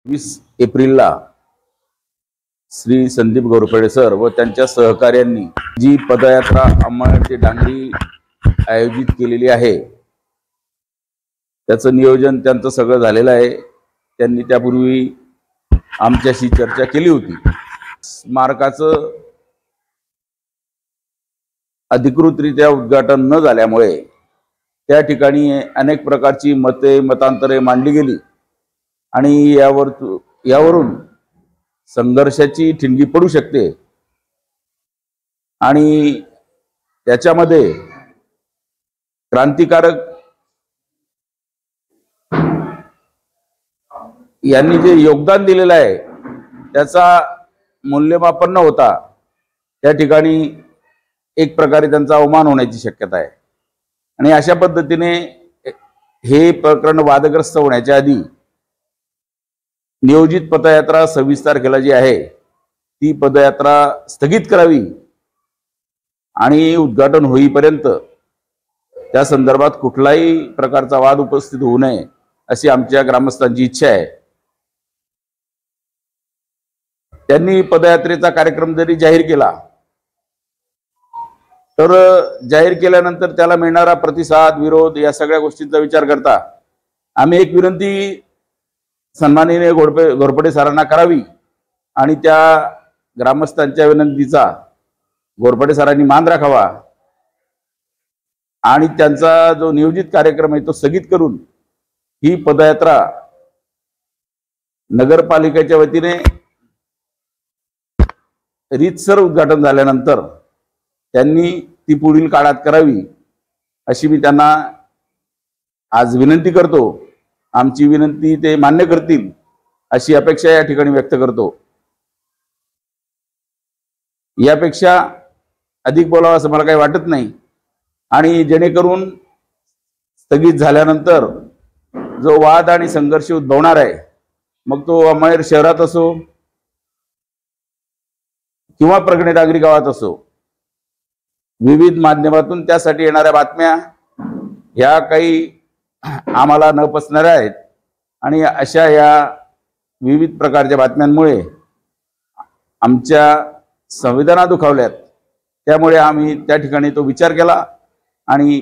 20 एप्रिलला श्री संदीप घोरपडे सर व त्यांच्या सहकार्यांनी जी पदयात्रा अंमळ ते डांगरी आयोजित केलेली आहे त्याचं नियोजन त्यांचं सगळं झालेलं आहे। त्यांनी त्यापूर्वी आमच्याशी चर्चा केली होती। स्मारकाचं अधिकृतरित्या उद्घाटन न झाल्यामुळे त्या ठिकाणी अनेक प्रकारची मतांतरे मांडली गेली आणि यावरून संघर्षाची ठिणगी पडू शकते आणि त्याच्यामध्ये क्रांतिकारक यांनी जे योगदान दिलेलं आहे त्याचा मूल्यमापन न होता त्या ठिकाणी एक प्रकारे त्यांचा अवमान होण्याची शक्यता आहे आणि अशा पद्धतीने हे प्रकरण वादग्रस्त होण्याच्या आधी नियोजित पदयात्रा 26 तारखेला जी आहे ती पदयात्रा स्थगित करावी आणि उद्घाटन होईपर्यंत त्या संदर्भात कुठलाही प्रकारचा वाद उपस्थित होऊ नये अशी आमच्या ग्रामस्थांची इच्छा आहे। त्यांनी पदयात्रेचा कार्यक्रम जरी जाहीर केला तर जाहीर केल्यानंतर त्याला मिळणारा प्रतिसाद विरोध या सगळ्या गोष्टींचा विचार करता आम्ही एक विनंती सन्माननीय घोरपडे सरांना करावी आणि त्या ग्रामस्थांच्या विनंतीचा घोरपडे सरांनी मान राखावा आणि त्यांचा जो नियोजित कार्यक्रम आहे तो स्थगित करून ही पदयात्रा नगरपालिकेच्या वतीने रीतसर उद्घाटन झाल्यानंतर त्यांनी ती पुढील काळात करावी अशी मी त्यांना आज विनंती करतो। आमची विनंती ते मान्य करतील अशी अपेक्षा या ठिकाणी व्यक्त करतो। यापेक्षा अधिक बोलावं असं मला काही वाटत नाही आणि जेणेकरून स्थगित झाल्यानंतर जो वाद आणि संघर्ष उद्भवणार आहे मग तो अंमळनेर शहरात असो किंवा प्रगणे डांगरी गावात असो विविध माध्यमातून त्यासाठी येणाऱ्या बातम्या ह्या काही आम्हाला न पचणाऱ्या आहेत आणि अशा या विविध प्रकारच्या बातम्यांमुळे आमच्या संवेदना दुखावल्यात। त्यामुळे आम्ही त्या ठिकाणी तो विचार केला आणि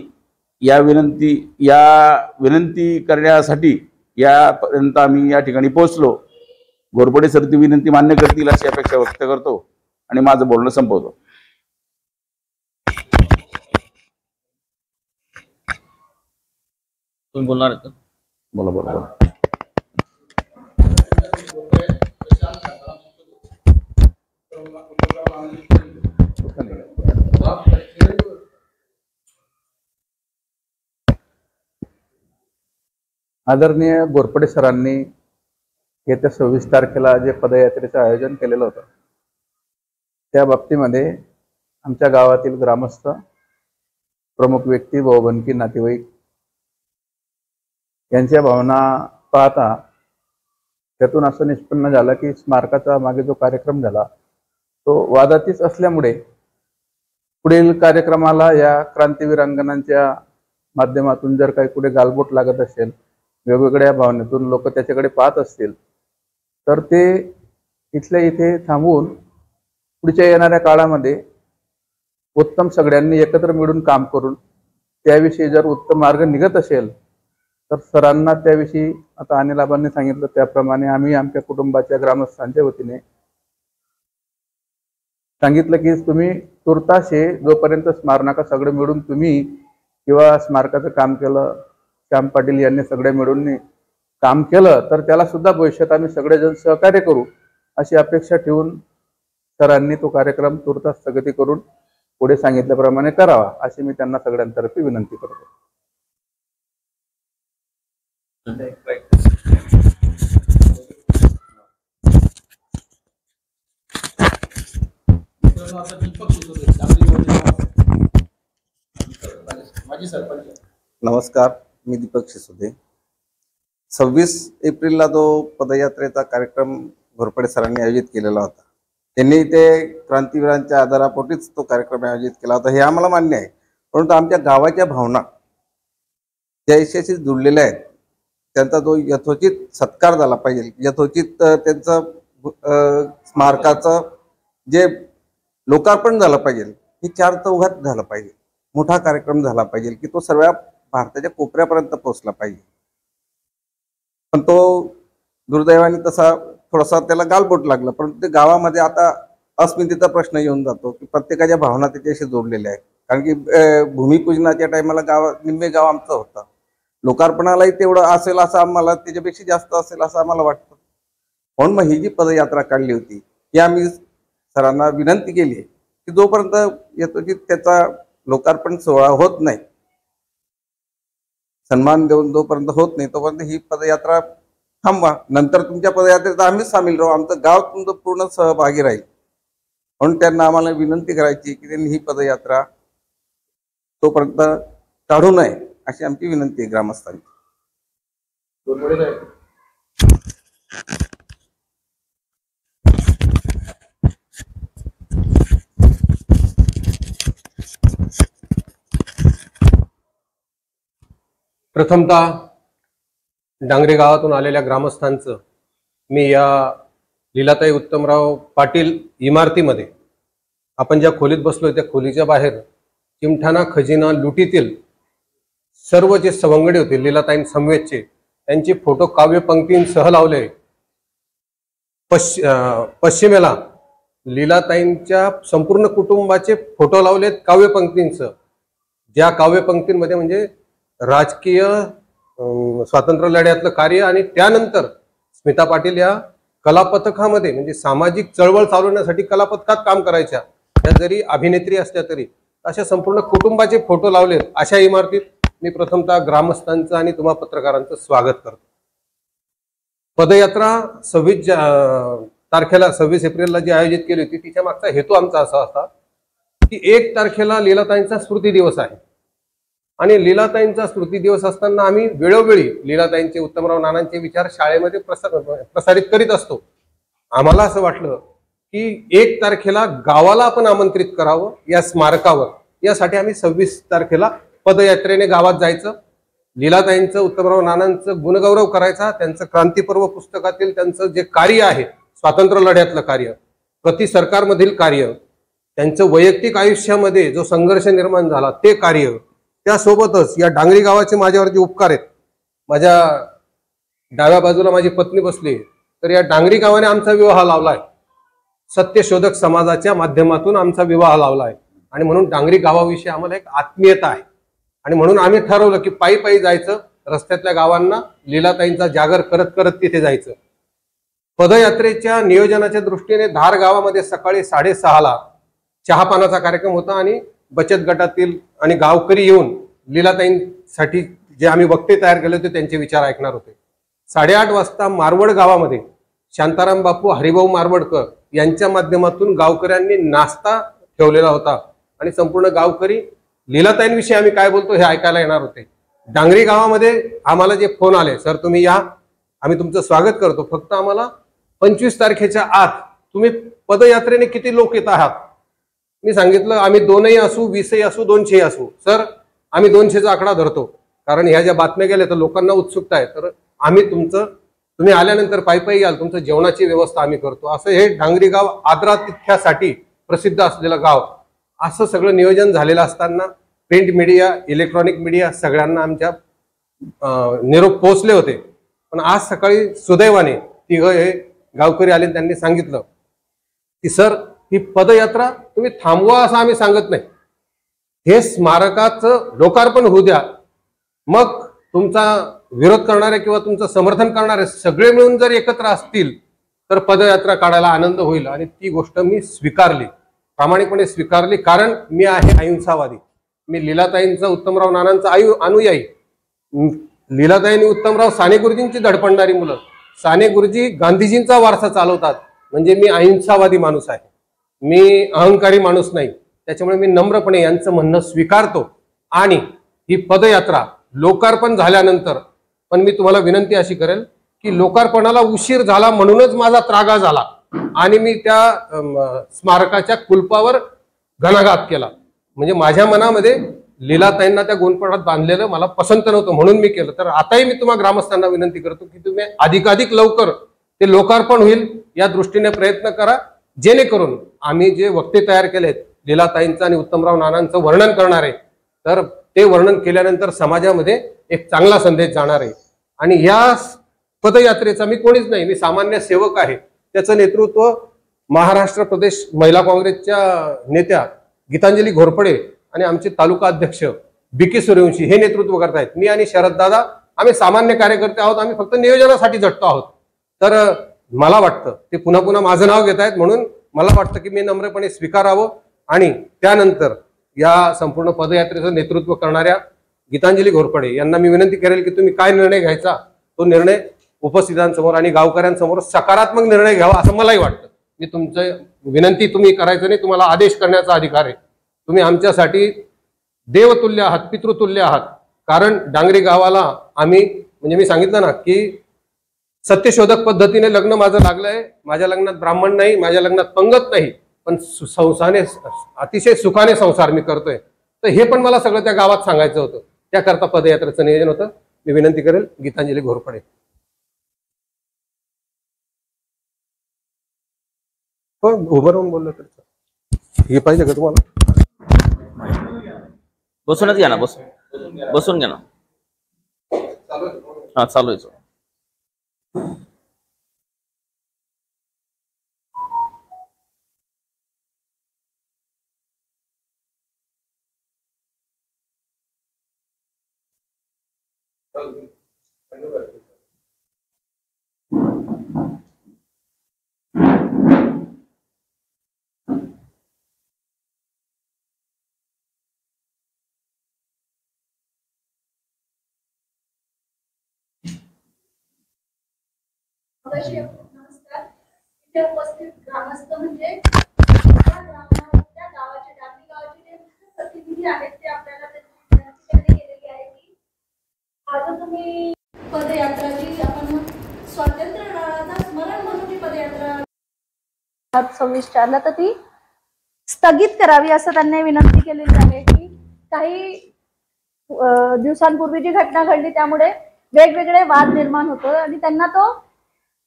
या विनंती करण्यासाठी यापर्यंत आम्ही या ठिकाणी पोहोचलो। घोरपडे सर ती विनंती मान्य करतील अशी अपेक्षा व्यक्त करतो आणि माझं बोलणं संपवतो। तुम्ही बोलणार आहेत? बोला बोला। आदरणीय घोरपडे सरांनी येत्या 26 तारखेला जे पदयात्रेचं आयोजन केलेलं होतं त्या बाबतीमध्ये आमच्या गावातील ग्रामस्थ प्रमुख व्यक्ती भाऊबंदकी नातेवाईक यांच्या भावना पाहता त्यातून असं निष्पन्न झालं की स्मारकाचा मागे जो कार्यक्रम झाला तो वादातीत असल्यामुळे पुढील कार्यक्रमाला या क्रांतीवीरांगणांच्या माध्यमातून जर काही कुठे गालबोट लागत असेल वेगवेगळ्या भावनेतून लोक त्याच्याकडे पाहत असतील तर ते इथल्या इथे थांबवून पुढच्या येणाऱ्या काळामध्ये उत्तम सगळ्यांनी एकत्र मिळून काम करून त्याविषयी जर उत्तम मार्ग निघत असेल तर सरांना त्याविषयी आता अनिल आबांनी सांगितलं त्याप्रमाणे आम्ही आमच्या कुटुंबाच्या ग्रामस्थांच्या वतीने सांगितलं की तुम्ही तुर्तास जोपर्यंत स्मारकाचं सगळं मिळून तुम्ही किंवा स्मारकाचं काम केलं श्याम पाटील यांनी सगळे मिळून काम केलं तर त्याला सुद्धा भविष्यात आम्ही सगळेजण सहकार्य करू अशी अपेक्षा ठेवून सरांनी तो कार्यक्रम तुर्तास स्थगिती करून पुढे सांगितल्याप्रमाणे करावा अशी मी त्यांना सगळ्यांतर्फे विनंती करतो। नमस्कार, मी दीपक शिसोदे। 26 एप्रिलला जो पदयात्रेचा कार्यक्रम घोरपडे सरांनी आयोजित केलेला होता त्यांनी ते क्रांतीवीरांच्या आदरापोटीच तो कार्यक्रम आयोजित केला होता हे आम्हाला मान्य आहे, परंतु आमच्या गावाच्या भावना त्या विषयाशी जुळलेल्या आहेत। त्यांचा जो यथोचित सत्कार झाला पाहिजे, यथोचित त्यांचं स्मारकाचं जे लोकार्पण झालं पाहिजे, हे 4 चौघात झालं पाहिजे, मोठा कार्यक्रम झाला पाहिजे की तो सर्व भारताच्या कोपऱ्यापर्यंत पोहोचला पाहिजे. पण तो दुर्दैवाने तसा थोडासा त्याला गालबोट लागला. परंतु ते गावामध्ये आता अस्मितेचा प्रश्न येऊन जातो की प्रत्येकाच्या भावना त्याच्याशी जोडलेल्या आहेत. कारण की भूमिपूजनाच्या टायमाला निम्मे गाव आमचं होतं, लोकार्पणालाही तेवढं असेल असं आम्हाला, त्याच्यापेक्षा जास्त असेल असं आम्हाला वाटतं. म्हणून मग ही जी पदयात्रा काढली होती ही आम्ही सरांना विनंती केली की जोपर्यंत येतो की त्याचा लोकार्पण सोहळा होत नाही, सन्मान देऊन जोपर्यंत होत नाही तोपर्यंत ही पदयात्रा थांबवा. नंतर तुमच्या पदयात्रेत आम्हीच सामील राहू, आमचं गाव तुमचं पूर्ण सहभागी राहील. म्हणून त्यांना आम्हाला विनंती करायची की त्यांनी ही पदयात्रा तोपर्यंत काढू नये अशी आमची विनंती आहे ग्रामस्थांची. प्रथमतः डांगरे गावातून आलेल्या ग्रामस्थांचं मी या लीलाताई उत्तमराव पाटील इमारतीमध्ये आपण ज्या खोलीत बसलोय त्या खोलीच्या बाहेर चिमठाणा खजिना लुटीतील सर्व जे सवंगडी होते लीलाताई समवेतचे त्यांचे फोटो काव्य पंक्तींसह लावले. पश्चिमेला लीलाताईंच्या संपूर्ण कुटुंबाचे फोटो लावलेत काव्य पंक्तींसह, ज्या काव्य पंक्तींमध्ये म्हणजे राजकीय स्वातंत्र्य लढ्यातलं कार्य आणि त्यानंतर स्मिता पाटील या कलापथकामध्ये म्हणजे सामाजिक चळवळ चालवण्यासाठी कलापथकात काम करायच्या, त्या जरी अभिनेत्री असल्या तरी अशा संपूर्ण कुटुंबाचे फोटो लावलेत. अशा इमारतीत मी प्रथमतः ग्रामस्थांचं आणि तुम्हा पत्रकारांचं स्वागत करतो. पदयात्रा 26 एप्रिलला जी आयोजित केली होती तिच्या मागचा हेतू आमचा असा होता की 1 तारखेला लीलाताईंचा स्मृती दिवस आहे आणि लीलाताईंचा स्मृती दिवस असताना आम्ही वेळोवेळी लीलाताईंचे, उत्तमराव नानांचे विचार शाळेमध्ये प्रसारित करीत असतो. आम्हाला असं वाटलं की 1 तारखेला गावाला आपण आमंत्रित करावं या स्मारकावर. यासाठी आम्ही 26 तारखेला पदयात्रेने गावात जायचं, लीलाताईंचं, उत्तमराव नानांचं गुणगौरव करायचा, त्यांचं क्रांतीपर्व पुस्तकातील त्यांचं जे कार्य आहे स्वातंत्र्य लढ्यातलं कार्य, प्रति सरकारमधील कार्य, त्यांचं वैयक्तिक आयुष्यामध्ये जो संघर्ष निर्माण झाला ते कार्य, त्यासोबतच या डांगरी गावाचे माझ्यावर जे उपकार आहेत, माझ्या डाव्या बाजूला माझी पत्नी बसली, तर या डांगरी गावाने आमचा विवाह लावलाय, सत्यशोधक समाजाच्या माध्यमातून आमचा विवाह लावलाय आणि म्हणून डांगरी गावाविषयी आम्हाला एक आत्मीयता आहे आणि म्हणून आम्ही ठरवलं की पायी पायी जायचं, रस्त्यातल्या गावांना लीलाताईंचा जागर करत करत तिथे जायचं. पदयात्रेच्या नियोजनाच्या दृष्टीने धार गावामध्ये सकाळी 6:30ला चहापानाचा कार्यक्रम होता आणि बचत गटातील आणि गावकरी येऊन लीलाताईंसाठी जे आम्ही वक्ते तयार केले होते त्यांचे विचार ऐकणार होते. 8:30 वाजता मारवड गावामध्ये शांताराम बापू हरिभाऊ मारवडकर यांच्या माध्यमातून गावकऱ्यांनी नाश्ता ठेवलेला होता आणि संपूर्ण गावकरी लीलाताईंविषयी आम्ही काय बोलतो हे ऐकायला येणार होते. डांगरी गावामध्ये आम्हाला जे फोन आले, सर तुम्ही या, आम्ही तुमचं स्वागत करतो, फक्त आम्हाला 25 तारखेच्या आत तुम्ही पदयात्रेने किती लोक येत आहात. मी सांगितलं आम्ही 2ही असू, 20ही असू, 200ही असू. सर आम्ही 200चा आकडा धरतो, कारण ह्या ज्या बातम्या गेल्या तर लोकांना उत्सुकता आहे, तर आम्ही तुम्ही आल्यानंतर पायी पायी याल, तुमचं जेवणाची व्यवस्था आम्ही करतो. असं हे डांगरी गाव आदरातिथ्यासाठी प्रसिद्ध असलेलं गाव, असं सगळं नियोजन झालेलं असताना प्रिंट मीडिया, इलेक्ट्रॉनिक मीडिया सगळ्यांना आमच्या निरोप पोहोचले होते. पण आज सकाळी सुदैवाने 3 हे गावकरी आले, त्यांनी सांगितलं की सर ही पदयात्रा तुम्ही थांबवा असं आम्ही सांगत नाही, हे स्मारकाचं लोकार्पण होऊ द्या, मग तुमचा विरोध करणारे किंवा तुमचं समर्थन करणारे सगळे मिळून जर एकत्र असतील तर पदयात्रा काढायला आनंद होईल. आणि ती गोष्ट मी स्वीकारली, प्रामाणिकपणे स्वीकारली, कारण मी आहे अहिंसावादी. मी लीलाताईंचा, उत्तमराव नानांचा अनुयायी. लीलाताई आणि उत्तमराव साने गुरुजींची धडपडणारी मुलं, साने गुरुजी गांधीजींचा वारसा चालवतात, म्हणजे मी अहिंसावादी माणूस आहे, मी अहंकारी माणूस नाही. त्याच्यामुळे मी नम्रपणे यांचं म्हणणं स्वीकारतो. आणि ही पदयात्रा लोकार्पण झाल्यानंतर पण मी तुम्हाला विनंती अशी करेल की लोकार्पणाला उशीर झाला म्हणूनच माझा त्रागा झाला आणि मी त्या स्मारकाच्या कुलपावर घणाघात केला. म्हणजे माझ्या मनामध्ये लीलाताईंना त्या गोंधपाठात बांधलेलं मला पसंत नव्हतं म्हणून मी केलं. तर आताही मी तुम्हाला ग्रामस्थांना विनंती करतो की तुम्ही अधिकाधिक लवकर ते लोकार्पण होईल या दृष्टीने प्रयत्न करा, जेणेकरून आम्ही जे वक्ते तयार केलेत लीलाताईंचं आणि उत्तमराव नानांचं वर्णन करणार आहे, तर ते वर्णन केल्यानंतर समाजामध्ये एक चांगला संदेश जाणार आहे. आणि या पदयात्रेचा मी कोणीच नाही, मी सामान्य सेवक आहे. त्याचं नेतृत्व महाराष्ट्र प्रदेश महिला काँग्रेसच्या नेत्या गीतांजली घोरपडे आणि आमचे तालुका अध्यक्ष BK सूर्यवंशी हे नेतृत्व करतायत. मी आणि शरद दादा आम्ही सामान्य कार्यकर्ते आहोत, आम्ही फक्त नियोजनासाठी झटतो आहोत. तर मला वाटतं ते पुन्हा पुन्हा माझं नाव घेत आहेत, म्हणून मला वाटतं की मी नम्रपणे स्वीकारावं आणि त्यानंतर या संपूर्ण पदयात्रेचं नेतृत्व करणाऱ्या गीतांजली घोरपडे यांना मी विनंती करेल की तुम्ही काय निर्णय घ्यायचा तो निर्णय उपस्थितांसमोर आणि गावकऱ्यांसमोर सकारात्मक निर्णय घ्यावा असं मलाही वाटतं. मी तुमचं विनंती तुम्ही करायचं नाही, तुम्हाला आदेश करण्याचा अधिकार आहे. तुम्ही आमच्यासाठी देवतुल्य आहात, पितृतुल्य आहात. कारण डांगरी गावाला आम्ही म्हणजे मी सांगितलं ना की सत्यशोधक पद्धतीने लग्न माझं लागलंय. माझ्या लग्नात ब्राह्मण नाही, माझ्या लग्नात पंगत नाही, पण संसाने अतिशय सुखाने संसार मी करतोय. तर हे पण मला सगळं त्या गावात सांगायचं होतं. त्याकरता पदयात्रेचं नियोजन होतं. मी विनंती करेल गीतांजली घोरपडे. उभं राहून बोललं तर हे पाहिजे का तुम्हाला? बसूनच घ्या ना, बसून घ्या ना. हा चालू आहे. नमस्कार. इथे उपस्थित ग्रामस्थ म्हणजे त्या गावाचे डांगरी गावाचे जे प्रतिनिधी आहेत ते आपल्याला केलेली आहे की आज तुम्ही पदयात्रा जी आपण स्वातंत्र्य लढ्याचा स्मरण म्हणून जी पदयात्रा 26/4 तर ती स्थगित करावी असं त्यांनी विनंती केलेली आहे की काही दिवसांपूर्वी जी घटना घडली त्यामुळे वेगवेगळे वाद निर्माण होतो आणि त्यांना तो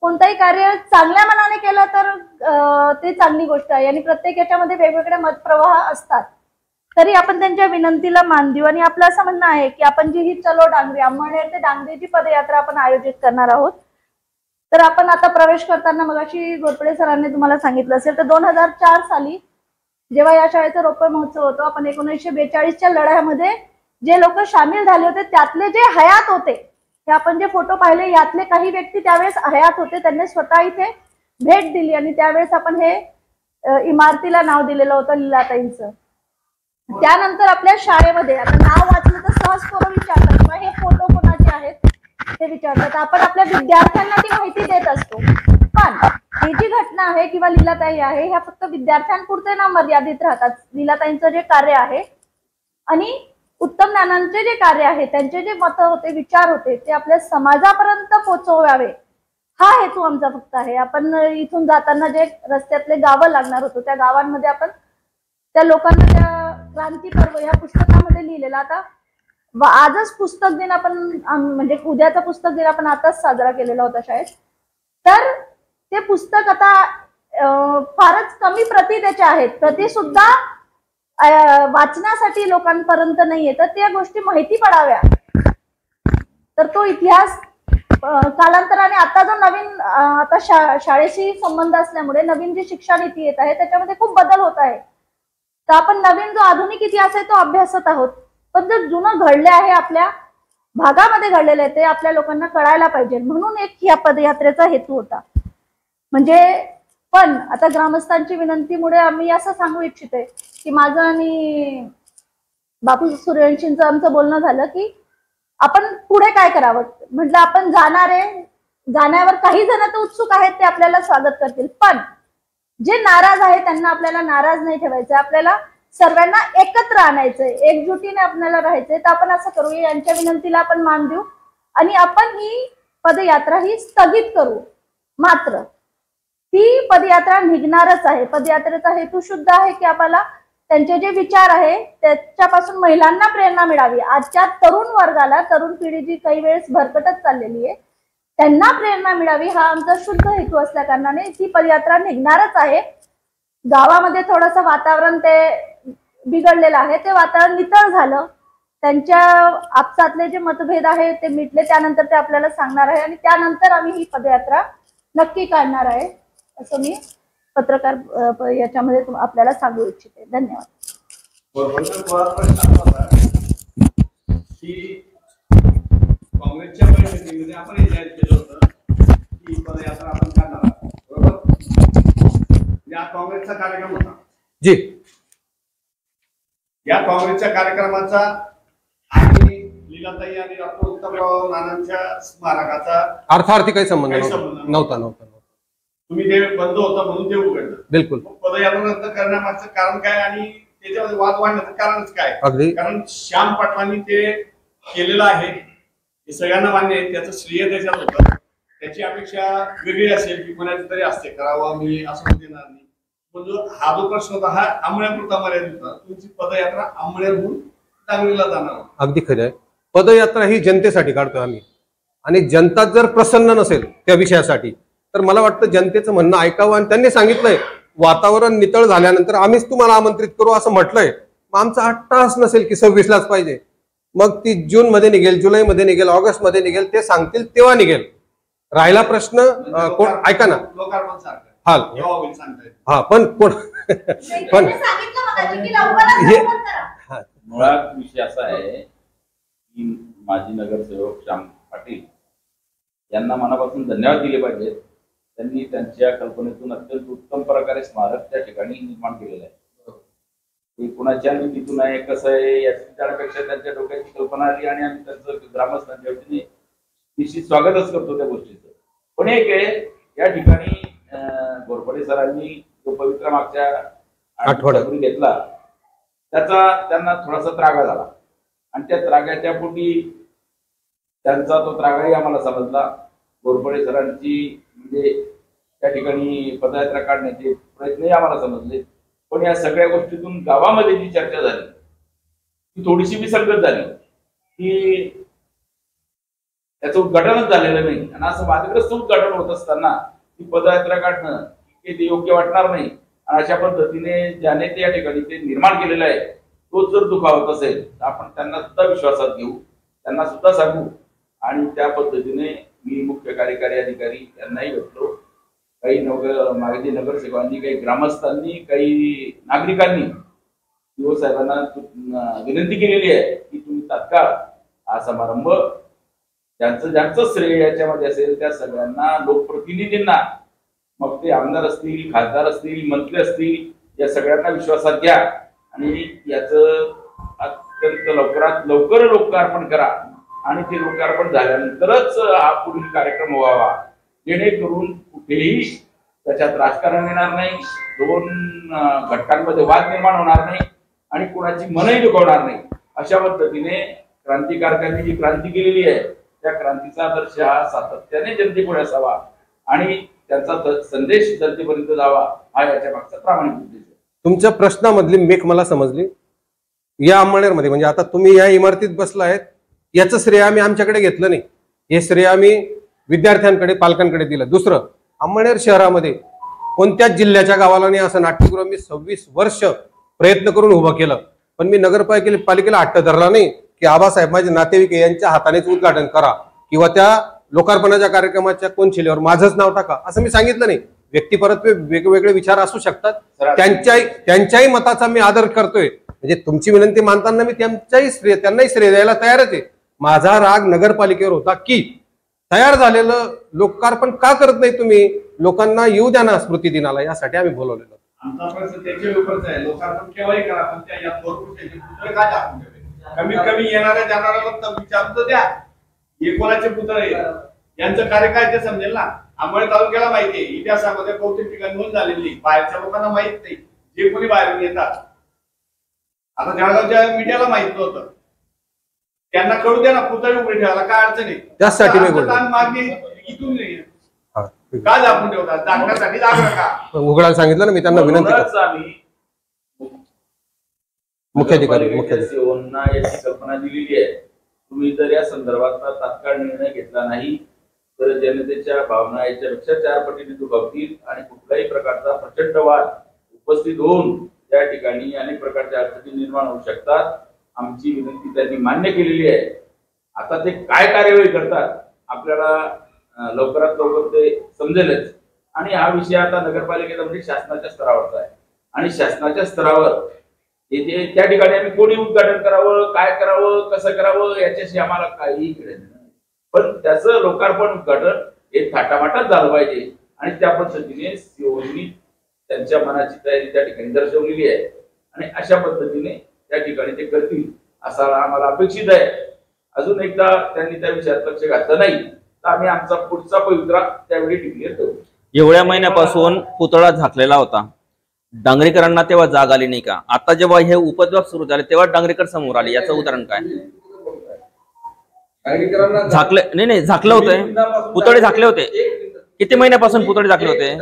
कोणताही कार्य चांगल्या मनाने केलं तर ते चांगली गोष्ट आहे आणि प्रत्येक याच्यामध्ये वेगवेगळे मतप्रवाह असतात. तरी आपण त्यांच्या विनंतीला मान देऊ आणि आपलं असं म्हणणं आहे की आपण जी ही चलो डांगरी अंमळनेर ते डांगरीची पदयात्रा आपण आयोजित करणार आहोत. तर आपण आता प्रवेश करताना मगाशी घोरपडे सरांनी तुम्हाला सांगितलं असेल तर 2004 साली जेव्हा या शाळेचा रोपवे महोत्सव होतो, आपण 1942च्या लढ्यामध्ये जे लोक सामील झाले होते त्यातले जे हयात होते, हे आपण जे फोटो पाहिले यातले काही व्यक्ती त्यावेळेस हयात होते, त्यांनी स्वतः इथे भेट दिली आणि त्यावेळेस आपण हे इमारतीला नाव दिलेलं होतं लीलाताईंचं. त्यानंतर आपल्या शाळेमध्ये आता नाव वाचलं तर सहज पोरं विचारतात किंवा हे फोटो कोणाचे आहेत ते विचारतात. आपण आपल्या विद्यार्थ्यांना ती माहिती देत असतो, पण ही जी घटना आहे किंवा लीलाताई आहे ह्या फक्त विद्यार्थ्यांपुरते ना मर्यादित राहतात. लीलाताईंचं जे कार्य आहे आणि उत्तम नानांचे जे कार्य आहे, त्यांचे जे मत होते, विचार होते, ते आपल्या समाजापर्यंत पोहोचवावे हा हेतू आमचा फक्त आहे. आपण इथून जाताना जे रस्त्यातले गावं लागणार होतो त्या गावांमध्ये आपण त्या लोकांना त्या क्रांती पर्व ह्या पुस्तकामध्ये लिहिलेला. आता आजच पुस्तक दिन आपण म्हणजे उद्याचा पुस्तक दिन आपण आताच साजरा केलेला होता शाळेत. तर ते पुस्तक आता फारच कमी प्रती त्याच्या आहेत, प्रती सुद्धा वाचण्यासाठी लोकांपर्यंत नाहीये. तर त्या गोष्टी माहिती पडाव्या. तर तो इतिहास कालांतराने आता जो नवीन आता शाळेशी संबंध असल्यामुळे नवीन जी शिक्षा नीती येत आहे त्याच्यामध्ये खूप बदल होत आहे. तर आपण नवीन जो आधुनिक इतिहास आहे तो अभ्यासत आहोत, पण जे जुनं घडले आहे आपल्या भागामध्ये घडलेलं आहे ते आपल्या लोकांना कळायला पाहिजे, म्हणून एक या पदयात्रेचा हेतू होता. म्हणजे पण आता ग्रामस्थांची विनंतीमुळे आम्ही असं सांगू इच्छिते की माझं आणि बापू सूर्यवंशींचं आमचं बोलणं झालं की आपण पुढे काय करावं. म्हटलं आपण जाण्यावर काही जण तर उत्सुक आहेत, ते आपल्याला स्वागत करतील, पण जे नाराज आहे त्यांना आपल्याला नाराज नाही ठेवायचं. आपल्याला सर्वांना एकत्र आणायचंय, एकजुटीने आपल्याला राहायचंय. तर आपण असं करूया, यांच्या विनंतीला आपण मान देऊ आणि आपण ही पदयात्रा ही स्थगित करू. मात्र ती पदयात्रा निघणारच आहे. पदयात्रेचा हेतू शुद्ध आहे की आपल्याला त्यांचे जे विचार आहे त्याच्यापासून महिलांना प्रेरणा मिळावी, आजच्या तरुण वर्गाला, तरुण पिढी जी काही वेळेस भरकटत चाललेली आहे त्यांना प्रेरणा मिळावी, हा आमचा शुद्ध हेतू असल्या कारणाने ही पदयात्रा निघणारच आहे. गावामध्ये थोडंसं वातावरण ते बिघडलेलं आहे, ते वातावरण नितळ झालं, त्यांच्या आपसातले जे मतभेद आहे ते मिटले, त्यानंतर ते आपल्याला सांगणार आहे आणि त्यानंतर आम्ही ही पदयात्रा नक्की काढणार आहे असं मी पत्रकार याच्यामध्ये आपल्याला सांगू इच्छिते. धन्यवाद. काँग्रेसच्या बैठकीमध्ये आपण हे जाहीर केलं होतं की पदयात्रा आपण करणार आहोत, बरोबर? या काँग्रेसचा कार्यक्रम होता जी. या काँग्रेसच्या कार्यक्रमाचा आणि लीलाताई आणि डॉक्टर उत्तमराव नानांच्या स्मारकाचा अर्थार्थी काही संबंध काही नव्हता. संबंध नव्हता नव्हता तुम्ही ते बंद होता म्हणून ते उघडलं. बिलकुल. पदयात्रा रद्द करण्यामागचं कारण काय आणि त्याच्यामध्ये वाद वाढण्याचं कारणच काय? अगदी. कारण श्याम पाटलांनी ते केलेलं आहे, हे सगळ्यांना मान्य आहे, त्याचं श्रेय त्याच्यात होतं. त्याची अपेक्षा वेगळी असेल की कोणाची तरी असते करावा, मी असं देणार नाही. म्हणजे हा जो प्रश्न होता हा आंबळ्यापुरता मर्यादित होता. तुमची पदयात्रा आंबळ्याहून सांगलीला जाणार. अगदी खरं आहे. पदयात्रा ही जनतेसाठी काढतोय आम्ही आणि जनता जर प्रसन्न नसेल त्या विषयासाठी तर मला वाटतं जनतेचं म्हणणं ऐकावं. आणि त्यांनी सांगितलंय वातावरण नितळ झाल्यानंतर आम्हीच तुम्हाला आमंत्रित करू असं म्हटलंय. मग आमचा अट्टाहास नसेल की 26लाच पाहिजे, मग ती जून मध्ये निघेल, जुलैमध्ये निघेल, ऑगस्ट मध्ये निघेल, ते सांगतील तेव्हा निघेल. राहिला प्रश्न ऐका ना, लोकार्पण सारखं हाल हा पण कोण पण मुळात विषय असा आहे की माजी नगरसेवक श्याम पाटील यांना मनापासून धन्यवाद दिले पाहिजेत. त्यांनी त्यांच्या कल्पनेतून अत्यंत उत्तम प्रकारे स्मारक त्या ठिकाणी निर्माण केलेलं आहे. ते कुणाच्या निधीतून आहे कसं आहे याची त्यापेक्षा त्यांच्या डोक्याची कल्पना आली आणि आम्ही त्यांचं ग्रामस्थांच्या वतीने निश्चित स्वागतच करतो त्या गोष्टीचं. पण एक आहे या ठिकाणी घोरपडे सरांनी जो पवित्र मागच्या आठवड्यात घेतला त्याचा त्यांना थोडासा त्रागा झाला आणि त्या त्रागाच्या पोटी त्यांचा तो त्रागाही आम्हाला समजला. घोरपडे सरांची म्हणजे त्या ठिकाणी पदयात्रा काढण्याचे प्रयत्नही आम्हाला समजले. पण या सगळ्या गोष्टीतून गावामध्ये जी चर्चा झाली ती थोडीशी विसंगत झाली की त्याचं उद्घाटनच झालेलं नाही आणि असं वादग्रस्त उद्घाटन होत असताना ती पदयात्रा काढणं ते योग्य वाटणार नाही. आणि अशा पद्धतीने ज्याने ते या ठिकाणी ते निर्माण केलेलं आहे तोच जर दुखावत असेल तर आपण त्यांना सुद्धा विश्वासात घेऊ, त्यांना सुद्धा सांगू. आणि त्या पद्धतीने मी मुख्य कार्यकारी अधिकारी यांनाही भेटलो, काही माजी नगरसेवकांनी, काही ग्रामस्थांनी, काही नागरिकांनी सीओ साहेबांना विनंती केलेली आहे की तुम्ही तात्काळ हा समारंभ ज्यांचं श्रेय याच्यामध्ये असेल त्या सगळ्यांना, लोकप्रतिनिधींना, मग ते आमदार असतील, खासदार असतील, मंत्री असतील, या सगळ्यांना विश्वासात घ्या आणि याचं अत्यंत लवकरात लवकर लोकार्पण करा. आणि ते लोकार्पण झाल्यानंतरच हा पुढील कार्यक्रम व्हावा, जेणेकरून कुठेही त्याच्यात राजकारण येणार नाही, दोन घटकांमध्ये वाद निर्माण होणार नाही आणि कोणाची मनही दुखवणार नाही. अशा पद्धतीने क्रांतिकारकांनी जी क्रांती केलेली आहे त्या क्रांतीचा आदर्श हा सातत्याने जनतेपुढे असावा आणि त्यांचा संदेश जनतेपर्यंत जावा, हा याच्या मागचा प्रामाणिक उद्देश आहे. तुमच्या प्रश्नामधली मेक मला समजली. या अंमळनेरमध्ये म्हणजे आता तुम्ही या इमारतीत बसला आहेत याचं श्रेय आम्ही आमच्याकडे घेतलं नाही, हे श्रेय आम्ही विद्यार्थ्यांकडे, पालकांकडे दिलं. दुसरं, अंमळनेर शहरामध्ये कोणत्याच जिल्ह्याच्या गावाला नाही असं नाट्यगृह मी 26 वर्ष प्रयत्न करून उभं केलं. पण मी नगरपालिकेला हट्ट धरला नाही की आबासाहेब माझे नातेवाईक यांच्या हातानेच उद्घाटन करा किंवा त्या लोकार्पणाच्या कार्यक्रमाच्या कोनशिलेवर माझंच नाव टाका, असं मी सांगितलं नाही. व्यक्तिपरत्व वेगवेगळे विचार असू शकतात, त्यांच्याही मताचा मी आदर करतोय. म्हणजे तुमची विनंती मानताना मी त्यांनाही श्रेय द्यायला तयारच आहे. माझा राग नगरपालिकेवर होता की तयार झालेलं लोकार्पण का करत नाही तुम्ही, लोकांना येऊ द्या ना स्मृती दिनाला, यासाठी आम्ही बोलवलेलो. आमचा प्रश्न त्याच्या उपरच आहे, लोकार्पण केव्हाही करा पण त्या यात भरपूर त्याचे पुतळे का टाकून ठेवले? कमीत कमी येणाऱ्या जाणाऱ्याला विचारून तर द्या हे कोणाचे पुतळे यांचं कार्य काय ते समजेल ना. आंबळे तालुक्याला माहिती आहे, इतिहासामध्ये बहुतेक ठिकाणी नोंद झालेली, बाहेरच्या लोकांना माहित नाही, जे कोणी बाहेरून येतात. आता जळगावच्या मीडियाला माहित नव्हतं, त्यांना कळू द्या ना, पुतळे उभे ठेवायला काय अडचण आहे. त्यासाठी मागणी इथून का झाकून ठेवतात? दाखण्यासाठी जागा का उघडायला सांगितलं ना मी त्यांना विनंती. आम्ही मुख्याधिकारी सीओना याची कल्पना दिलेली आहे. तुम्ही जर या संदर्भातला तात्काळ निर्णय घेतला नाही तर जनतेच्या भावना याच्यापेक्षा 4 पटीने दुखावतील आणि कुठल्याही प्रकारचा प्रचंड वाद उपस्थित होऊन त्या ठिकाणी अनेक प्रकारच्या अडचणी निर्माण होऊ शकतात. आमची विनंती त्यांनी मान्य केलेली आहे. आता ते काय कार्यवाही करतात आपल्याला लवकरात लवकर ते समजेलच. आणि हा विषय आता नगरपालिकेचा म्हणजे शासनाच्या स्तरावरचा आहे आणि शासनाच्या स्तरावर हे त्या ठिकाणी आम्ही कोणी उद्घाटन करावं, काय करावं, कसं करावं याच्याशी आम्हाला काहीही कळत नाही. पण त्याचं लोकार्पण उद्घाटन हे थाटामाटात झालं पाहिजे आणि त्या पद्धतीने सीओनी त्यांच्या मनाची तयारी त्या ठिकाणी दर्शवलेली आहे आणि अशा पद्धतीने त्या ठिकाणी ते करतील असं आम्हाला अपेक्षित आहे. अजून एकदा त्यांनी त्या विषयात लक्ष घातलं नाही तर आम्ही आमचा पुढचा पवित्रा त्यावेळी डिक्लेअर करू. एवढ्या महिन्यापासून पुतळा झाकलेला होता, डांगरेकरांना तेव्हा जाग आली नाही का? आता जेव्हा हे उपद्व्याप सुरू झाले तेव्हा डांगरेकर समोर आले, याचं उदाहरण काय? झाकले नाही झाकलं होतं, पुतळे झाकले होते. किती महिन्यापासून पुतळे झाकले होते?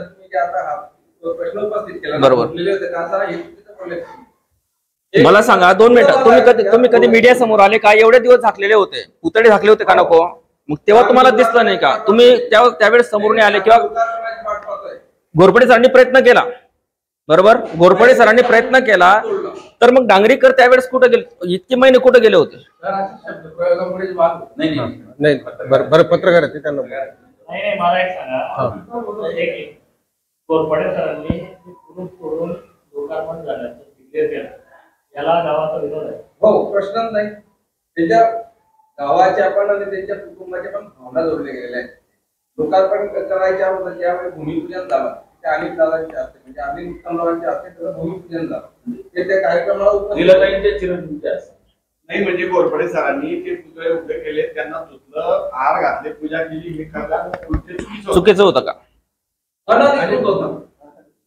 बरोबर. मला सांगा 2 मिनिटं, तुम्ही कधी मीडिया समोर आले का? एवढे दिवस झाकलेले होते, पुतळे झाकले होते का नको? मग तेव्हा तुम्हाला दिसलं नाही का? तुम्ही त्यावेळेस समोर नाही आले किंवा घोरपडे सरांनी प्रयत्न केला, बरोबर? घोरपडे सरांनी प्रयत्न केला तर मग डांगरेकर त्यावेळेस कुठे गेले? इतके महिने कुठे गेले होते? नाही बरं पत्रकार आहे त्यांना नाही मला एक सांगा, घोरपडे सरांनी सोडून लोकार्पण झालं डिक्लेअर केलं, याला गावाचा विरोध आहे? हो, प्रश्नच नाही. त्याच्या गावाच्या पण आणि त्यांच्या कुटुंबाच्या पण भावना जोडल्या गेलेल्या आहेत. लोकार्पण करायच्या अगोदर ज्यावेळी भूमिपूजन झालं त्या अनेक दादांच्या हस्ते म्हणजे अनेक उत्तमरावांच्या हस्ते त्याचं भूमिपूजन झालं. ते त्या कार्यक्रमाला नाही म्हणजे घोरपडे सरांनी ते पुतळे उभे केले, त्यांना तुतलं हार घातले, पूजा केली, हे करणं चुकीचं होतं का? अनधिकृत होतं.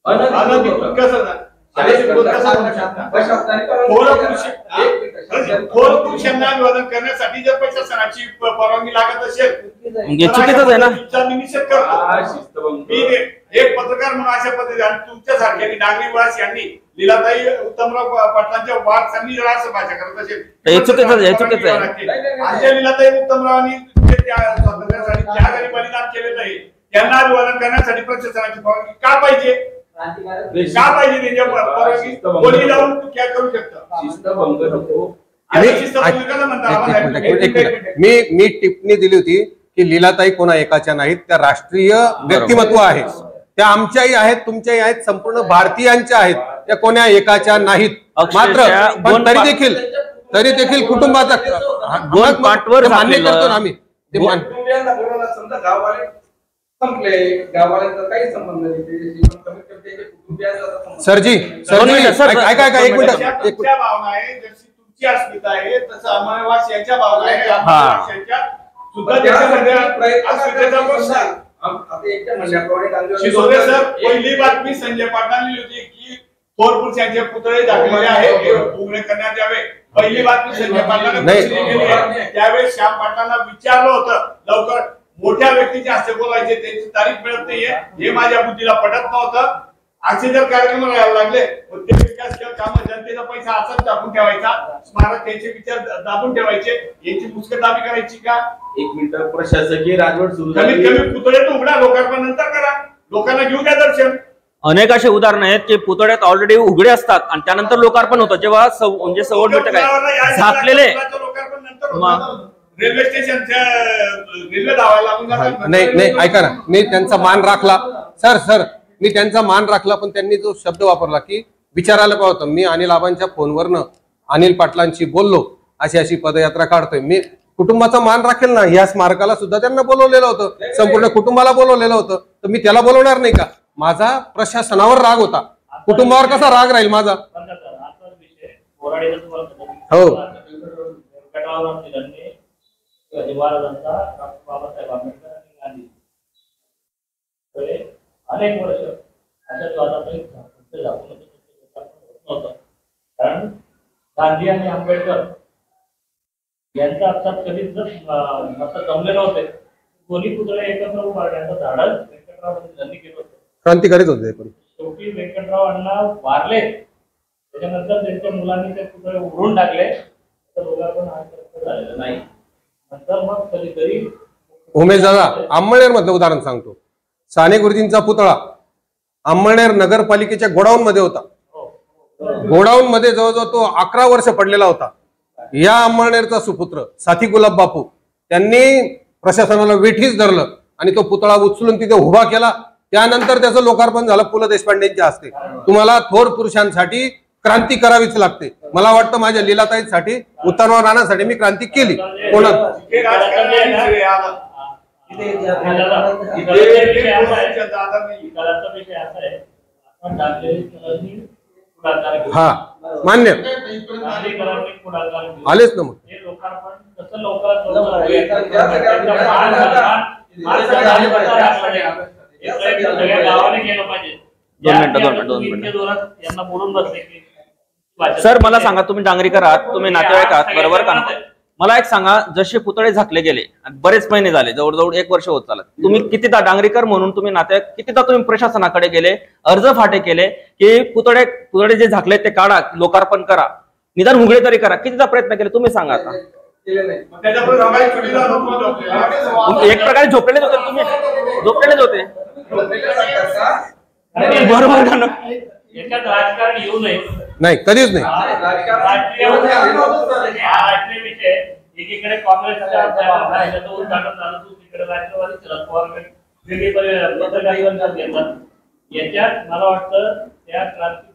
अनधिकृत कसं ना खोल पुरुषांना अभिवादन करण्यासाठी जर प्रशासनाची परवानगी लागत असेल चुकीचंच आहे ना. निषेध करतो मी एक पत्रकार म्हणून अशा पद्धतीने आणि तुमच्यासारख्या नागरिकवास यांनी लीलाताई उत्तमराव पाटलांच्या वारसांनी जर असं भाषा करत असेल चुकीचं आहे. लीलाताई उत्तमरावांनी स्वातंत्र्यासाठी त्याग आणि बलिदान केलेलं आहे, त्यांना अभिवादन करण्यासाठी प्रशासनाची परवानगी का पाहिजे? का पाहिजे? त्यांच्या परवानगी कोणी जाऊन काय करू शकतं? शिस्तभंग नको. मी टिप्पणी दिली होती की लीलाताई कोणा एकाच्या नाहीत, त्या राष्ट्रीय व्यक्तिमत्व आहेत, त्या आमच्याही आहेत, तुमच्याही आहेत, संपूर्ण भारतीयांच्या आहेत, त्या कोण्या एकाच्या नाहीत. मात्र तरी देखील कुटुंबाचा मान्य करतो ना आम्ही. समजा गाववाले संपले, गाववाल्यांचा काही संबंध नाही. सरजी ऐका एक मिनिट. तुमच्या भावना आहे जशी तुमची अस्मिता आहे तसं अमावास यांच्या भावना आहे सुद्धा त्याच्यामध्ये अस्मितेचा प्रश्न आहे. शिसोदे सर, पहिली बातमी संजय पाटलांनी लिहिली होती की थोर पुरुषांचे पुतळे दाखवलेले आहे, हे उघडे करण्यात यावे. पहिली बातमी संजय पाटलांना केली आहे. त्यावेळेस श्याम पाटलांना विचारलं होतं लवकर मोठ्या व्यक्तीच्या हस्ते बोलायचे, त्यांची तारीख मिळत नाहीये, हे माझ्या बुद्धीला पटत नव्हतं. असे जर कार्यक्रम राहायला लागले ते विकास काम जनतेचा पैसा असाच दाबून ठेवायचा, स्मारक त्यांचे विचार दाबून ठेवायचे, यांची मुस्कटदाबी करायची का? 1 मिनिट. प्रशासकीय राजवट सुरू कमीत कमी पुतळे तर उघडा, लोकार्पण नंतर करा, लोकांना घेऊ द्या दर्शन. अनेक असे उदाहरण आहेत की पुतळ्यात ऑलरेडी उघडे असतात आणि त्यानंतर लोकार्पण होतं, जेव्हा म्हणजे 100 मीटर काय झाकलेले. लोकार्पण नंतर रेल्वे स्टेशनच्या रेल्वे धावायला नाही ऐका ना, मी त्यांचा मान राखला सर, मी त्यांचा मान राखला, पण त्यांनी जो शब्द वापरला की विचारायला पाहतो, मी अनिल आबांच्या फोनवरनं अनिल पाटलांशी बोललो, अशी पदयात्रा काढतोय. मी कुटुंबाचा मान राखेल ना. या स्मारकाला सुद्धा त्यांना बोलवलेलं होतं, संपूर्ण कुटुंबाला बोलवलेलं होतं, तर मी त्याला बोलवणार नाही का? माझा प्रशासनावर राग होता, कुटुंबावर कसा राग राहील माझा? हो बाबासाहेब आंबेडकर आणि गांधी अनेक वर्ष अशाच वादातही नव्हतं, कारण गांधी आणि आंबेडकर यांचा आपसात कधीच मत जमले नव्हते. दोन्ही पुतळे एकत्र उभारण्याचं धाडस व्यंकटराव यांनी केलं होतं. क्रांतिकारीच होते. पण शेवटी व्यंकटराव अण्णा वारले, त्याच्यानंतर त्यांच्या मुलांनी ते पुतळे उघडून टाकले तर लोकांना आजपर्यंत झालेलं नाही. नंतर मग कधीतरी उमेश दादा, अंमळनेर मधलं उदाहरण सांगतो. साने गुरुजींचा पुतळा अंमळनेर नगरपालिकेच्या गोडाऊन मध्ये होता. गोडाऊन मध्ये जवळजवळ तो 11 वर्ष पडलेला होता. या अंमळनेरचा सुपुत्र साथी गुलाब बापू त्यांनी प्रशासनाला वेठीच धरलं आणि तो पुतळा उचलून तिथे उभा केला. त्यानंतर त्याचं लोकार्पण झालं पु ल देशपांडेंच्या हस्ते. तुम्हाला थोर पुरुषांसाठी क्रांती करावीच लागते. मला वाटतं माझ्या लीलाताईंसाठी उत्तरवर राहण्यासाठी मी क्रांती केली. कोणा हा मान्य आलेच ना. मग सर मला सांगा, तुम्ही डांगरीकर आहात, तुम्ही नातेवाईक आहात बरोबर का? मला एक सांगा, जसे पुतळे झाकले गेले बरेच महिने झाले, जवळजवळ 1 वर्ष होत चालत, तुम्ही कितीदा डांगरीकर म्हणून तुम्ही नातेवाईक कितीदा तुम्ही प्रशासनाकडे गेले, अर्ज फाटे केले की पुतळे जे झाकले ते काढा, लोकार्पण करा, निदान उघडे तरी करा, कितीदा प्रयत्न केले तुम्ही सांगा? आता एक प्रकारे झोपलेलेच होते, तुम्ही झोपलेलेच होते बरोबर. याच्यात राजकारण येऊ नये, नाही कधीच नाही. राजकीय विषय एकीकडे काँग्रेसच्या उद्घाटन झालं, दुसरीकडे राष्ट्रवादी शरद पवार वेगळी पत्रकार घेतात. याच्यात मला वाटतं त्या क्रांती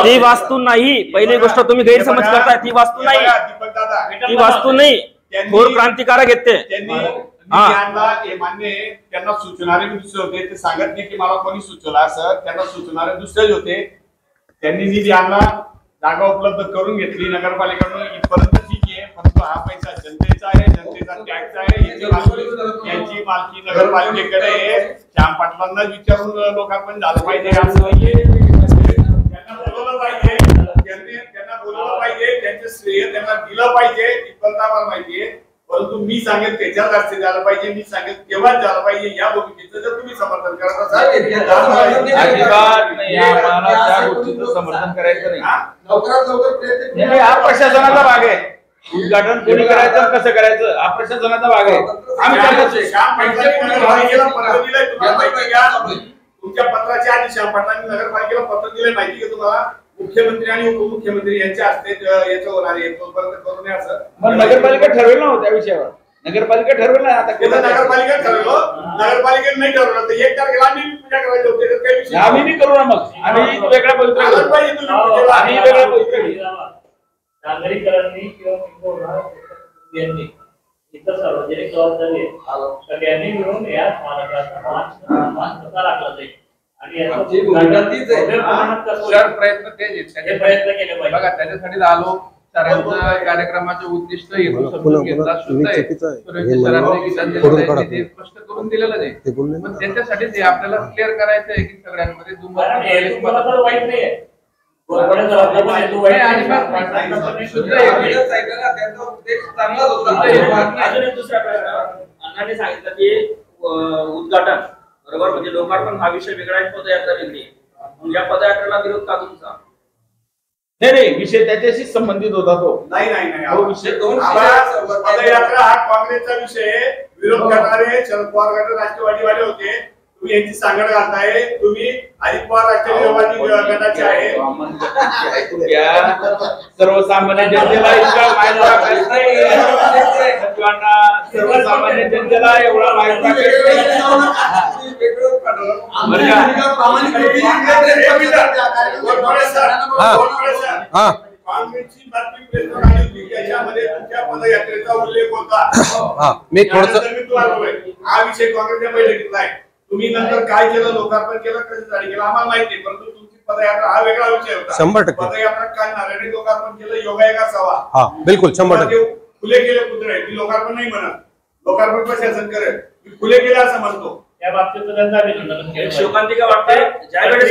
ती वास्तू नाही. पहिली गोष्ट तुम्ही गैरसमज करताय, ती वास्तू नाही, ती वास्तू नाही. थोर क्रांतिकारक आहेत ते. मान्य त्यांना सुचणारे दुसरे होते, ते सांगत नाही की मला कोणी सुचवला असं, त्यांना सुचणारे दुसरेच होते. त्यांनी निधी आणला, जागा उपलब्ध करून घेतली नगरपालिकेकडून, इथपर्यंत ठीक आहे. परंतु हा पैसा जनतेचा आहे, जनतेचा टॅक्स आहे, याची मालकी नगरपालिकेकडे आहे. श्याम पाटलांना विचारून लोकांपर्यंत झालं पाहिजे असं नाहीये. त्यांना बोलवलं पाहिजे, त्यांना बोलवलं पाहिजे, त्यांचं श्रेय त्यांना दिलं पाहिजे, इथपर्यंत आम्हाला माहितीये. परंतु मी सांगेल त्याच्यात जास्त झालं पाहिजे, मी सांगेल तेव्हाच झालं पाहिजे. या भूमिकेचं जर तुम्ही समर्थन करत असाल त्या गोष्टीचं समर्थन करायचं नाही. हा प्रशासनाचा भाग आहे. उद्घाटन कोणी करायचं, कसं करायचं, हा प्रशासनाचा भाग आहे. तुमच्या पत्राच्या आधी श्याम पाटलांनी नगरपालिकेला पत्र दिले, माहिती का तुम्हाला? मुख्यमंत्री आणि उपमुख्यमंत्री यांच्या हस्ते याचं होणार आहे, तोपर्यंत करू नये असं. मग नगरपालिका ठरवेल ना त्या विषयावर, नगरपालिका ठरवेल ना. आता नगरपालिका ठरवलं, नगरपालिकेने नाही ठरवलं तर 1 तारखेला आम्ही पूजा करायची होती, काही विषय आम्ही नाही करू ना. मग आम्ही वेगळा पवित्र आम्ही वेगळा पवित्र नागरिकांनी किंवा इतर सार्वजनिक जबाबदारी सगळ्यांनी मिळून या स्मारकाचा मान कसा राखला जाईल आणि प्रयत्न केले पाहिजे. बघा त्याच्यासाठी आलो. सरांचं कार्यक्रमाचे उद्दिष्ट हेतू समजून घेतला, शुद्ध आहे. सरांनी स्पष्ट करून दिलेलं नाही, पण त्याच्यासाठी ते आपल्याला क्लिअर करायचं आहे की सगळ्यांमध्ये वाईट नाहीये. अण्णांनी सांगितलं की उद्घाटन बरोबर म्हणजे लोकार्पण हा विषय वेगळा आहे, पदयात्रा वेगळी आहे. मग या पदयात्रेला विरोध का तुमचा? नाही, विषय त्याच्याशी संबंधित होता तो. नाही पदयात्रा हा काँग्रेसचा विषय, विरोध करणारे शरद पवार गट राष्ट्रवादीवाले होते. तुम्ही यांची सांगड घालताय. तुम्ही अजित पवार राष्ट्रवादी गटाचे आहे. सर्वसामान्य जनतेला इतका माहिती सर्वसामान्य जनतेला एवढा माहिती काँग्रेसची बातमी प्रेसवर आली होती, त्याच्यामध्ये तुमच्या पदयात्रेचा उल्लेख होता. मी थोडस हा विषय काँग्रेसच्या बैठकीतला आहे. तुम्ही नंतर काय केलं, लोकार्पण केलं, कशासाठी केलं आम्हाला माहिती आहे, परंतु तुमची पदयात्रा हा वेगळा विषय होता. 100% पदयात्रा काढणार आणि लोकार्पण केलं, योगायोग असावा. हा बिलकुल 100% खुले केले पुतळे, मी लोकार्पण नाही म्हणत, लोकार्पण प्रशासन करेल, मी खुले केले असं म्हणतो. त्या बाबतीत त्यांचा शोकांतिका वाटते. ज्यावेळेस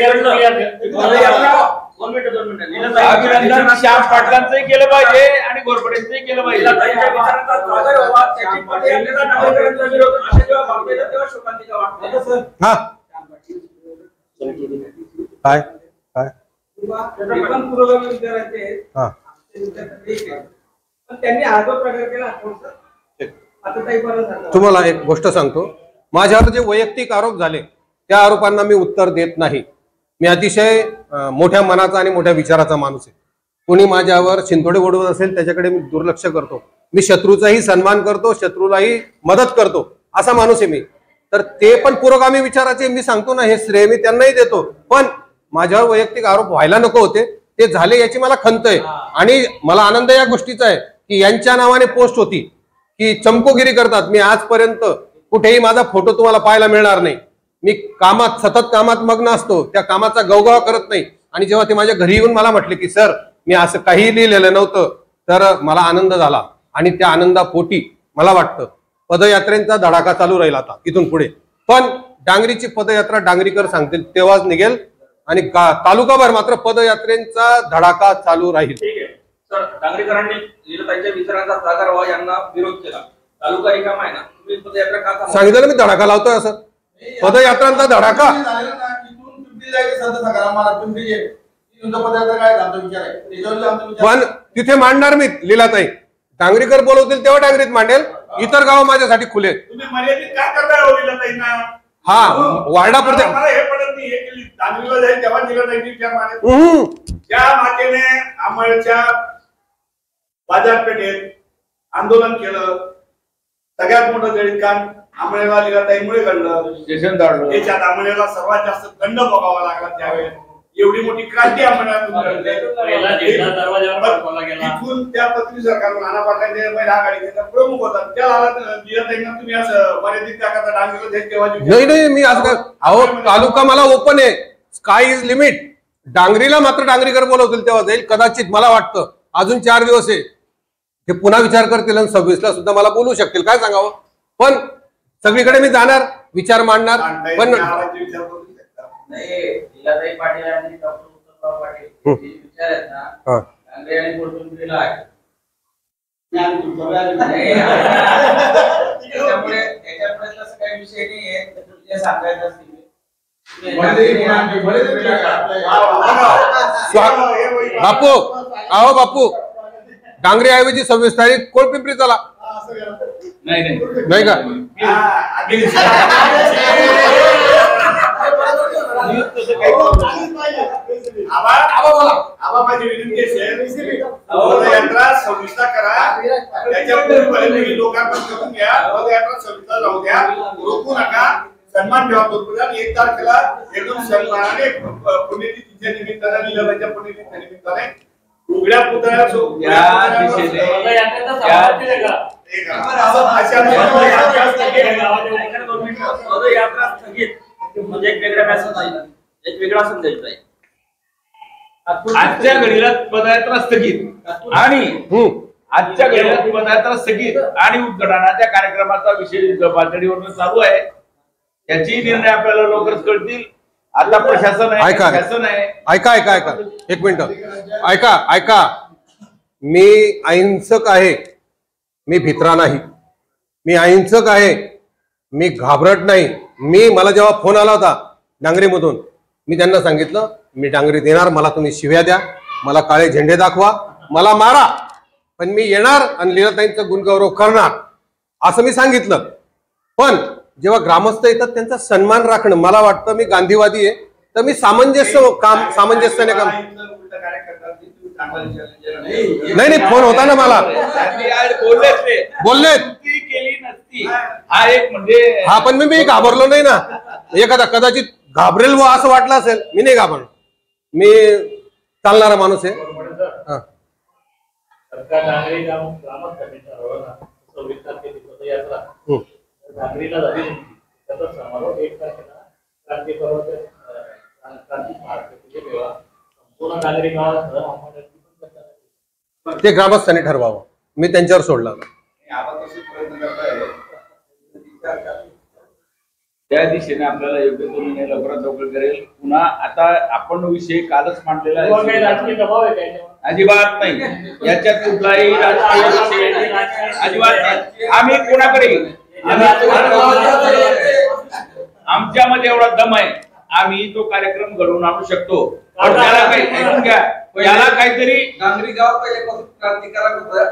अभिनंदन श्याम पाटलांचंही केलं पाहिजे आणि घोरपडेंचंही केलं पाहिजे. शोकांतिका वाटते. हा काय काय हा तुम्हाला एक गोष्ट सांगतो, माझ्यावर जे वैयक्तिक आरोप झाले त्या आरोपांना मी उत्तर देत नाही. मी अतिशय मोठ्या मनाचा आणि मोठ्या विचाराचा माणूस आहे. कोणी माझ्यावर शिंतोडे ओढवत असेल त्याच्याकडे मी दुर्लक्ष करतो. मी शत्रूचाही सन्मान करतो, शत्रूलाही मदत करतो, असा माणूस आहे मी. तर ते पण पुरोगामी विचाराचे, मी सांगतो ना, हे श्रेय मी त्यांनाही देतो. पण माझ्यावर वैयक्तिक आरोप व्हायला नको होते, ते झाले याची मला खंत आहे. आणि मला आनंद या गोष्टीचा आहे की यांच्या नावाने पोस्ट होती की चमकोगिरी करतात. मी आजपर्यंत कुठेही माझा फोटो तुम्हाला पाहायला मिळणार नाही. मी कामात, सतत कामात मग्न असतो, त्या कामाचा गवगवा करत नाही. आणि जेव्हा ते माझ्या घरी येऊन मला म्हटले की सर मी असं काही लिहिलेलं नव्हतं, तर मला आनंद झाला. आणि त्या आनंदापोटी मला वाटतं पदयात्रेचा धडाका चालू राहील आता इथून पुढे. पण डांगरीची पदयात्रा डांगरीकर सांगतील तेव्हाच निघेल, आणि तालुकाभर मात्र पदयात्रेचा धडाका चालू राहील. ठीक आहे सर, डांगरेकरांनी लीलाताईंच्या विचारांचा जागा राहावा यांना विरोध केला. तालुका रिकामा आहे ना, तुम्ही पदयात्रा का थांबवता? सांगितलं मी धडाका लावतोय असं. पदयात्रांचा धडाका पण तिथे मांडणार मी लीलाताई. डांगरीकर बोलवतील तेव्हा डांगरीत मांडेल, इतर गाव माझ्यासाठी खुले. तुम्ही मर्यादित का करताय लीलाताईंना? हा वार्डापुरते मला हे पडत नाही. हे केली डांगरीला जाईल तेव्हा लीलाताईंनी त्या मातेने आंबळच्या बाजारपेठेत आंदोलन केलं. सगळ्यात मोठं दलित काम आंबळेला लीलाताईमुळे घडलं. त्याच्यात आंबळेला सर्वात जास्त दंड भोगावा लागला त्यावेळेस. एवढी मोठी क्रांती आंबळेला घडली. तिथून त्या पत्नी सरकार नाना पाटलांचे महिला आघाडीचे प्रमुख होतात. त्या लीलाताईंना तुम्ही असं मर्यादित त्या करता डांगरीला जाईल तेव्हा? नाही मी असं, अहो तालुका मला ओपन आहे, स्काय इज लिमिट. डांगरीला मात्र डांगरीकर बोलवतील तेव्हा जाईल कदाचित. मला वाटतं अजून 4 दिवस आहे, ते पुन्हा विचार करतील आणि 26ला सुद्धा मला बोलू शकतील. काय सांगावं, पण सगळीकडे मी जाणार, विचार मांडणार. पण लीलाताई पाटील आणि डॉक्टर उत्तमराव पाटील हे विचार आहेत ना, डांगरे आणि पोटकुंबरीला आहे. त्याच्यामुळे तसं काही विषय नाहीये. जे सांगायचं असतील बापू, अहो बापू, डांगरे ऐवजी 26 तारीख कोळपिंपरी चला. नाही का? माझी विनंती असेल, पदयात्रा 26ला करा. त्याच्यापूर्वी लोकांना करून घ्या. पदयात्रा 26ला जाऊ द्या, रोखू नका. सन्मान ठेवा. 1 तारखेला एकदम सन्मानाने पुण्यतिथीच्या निमित्ताने, लीलाताईंच्या पुण्यतिथीच्या निमित्ताने उघड्या पुतळ्या पदयात्रा स्थगित म्हणजे एक वेगळा मेसेज आहे, एक वेगळा संदेश आहे. आजच्या घडीला पदयात्रा स्थगित आणि आजच्या घडीला पदयात्रा स्थगित आणि उद्घाटनाच्या कार्यक्रमाचा विषय पातळीवर चालू आहे. त्याची निर्णय आपल्याला लवकरच कळतील. आता प्रशासन आहे, शासन आहे. ऐका 1 मिनिट ऐका. मी अहिंसक आहे, मी भित्रा नाही. मी अहिंसक आहे, मी घाबरट नाही. मला जेव्हा फोन आला होता डांगरीमधून, मी त्यांना सांगितलं मी डांगरीत येणार. मला तुम्ही शिव्या द्या, मला काळे झेंडे दाखवा, मला मारा, पण मी येणार आणि लीलाताईंचा गुणगौरव करणार असं मी सांगितलं. पण जेव्हा ग्रामस्थ येतात त्यांचा सन्मान राखणं, मला वाटतं, मी गांधीवादी आहे तर मी सामंजस्याने काम. नाही फोन होता ना मला, बोलले केली नसती. हा एक म्हणजे हा, पण मी घाबरलो नाही ना. एखादा कदाचित घाबरेल व असं वाटलं असेल, मी नाही घाबरलो. मी चालणारा माणूस आहे. सरकार डांगरी ग्रामस्थांनी ठरवलं ना 26 तारखेची पदयात्रा डांगरीला झाली होती. त्याचा समारोप 1 तारखेला क्रांती पर्वाचे क्रांती स्मारकाचे तेव्हा संपूर्ण नागरी गावात ते ग्रामस्थांनी ठरवावं, मी त्यांच्यावर सोडला. त्या दिशेने आपल्याला योग्य निर्णय लवकरात लवकर करेल. पुन्हा आता आपण विषय कालच मांडलेला आहे, राजकीय दबाव आहे त्याच्यावर अजिबात नाही. याच्यात कुठलाही राजकीय विषय अजिबात नाही. आम्ही कोणाकडे, आमच्यामध्ये एवढा दम आहे, आम्ही तो कार्यक्रम घडवून आणू शकतो. पण त्याला काही ऐकून घ्या, याला काहीतरी डांगरी गाव पहिल्यापासून क्रांतिकारक होतं.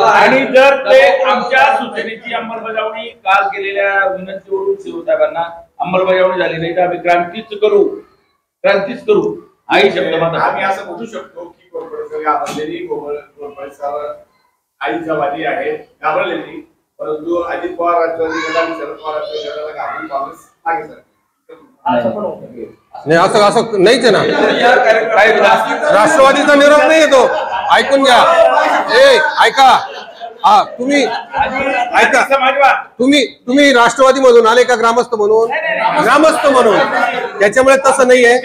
आणि जर ते आमच्या सूचनेची अंमलबजावणी काल केलेल्या विनंतीवरून शिवसाहेबांना अंमलबजावणी झाली नाही तर आम्ही क्रांतीच करू. आई शब्द आम्ही असं म्हणू शकतो की घोरपडे घाबरलेली, घोरपडे सर आईच्या वादी आहे, घाबरलेली. परंतु अजित पवार राष्ट्रवादी गटाने शरद पवार राष्ट्रवादी गटाला घाबरून काँग्रेस मागे सर नाही, असं नाहीच आहे ना. राष्ट्रवादीचा निरोप नाही येतो. ऐकून घ्या, ऐका. हा, तुम्ही ऐका, तुम्ही राष्ट्रवादी मधून आले का ग्रामस्थ म्हणून? ग्रामस्थ म्हणून. त्याच्यामुळे तसं नाहीये.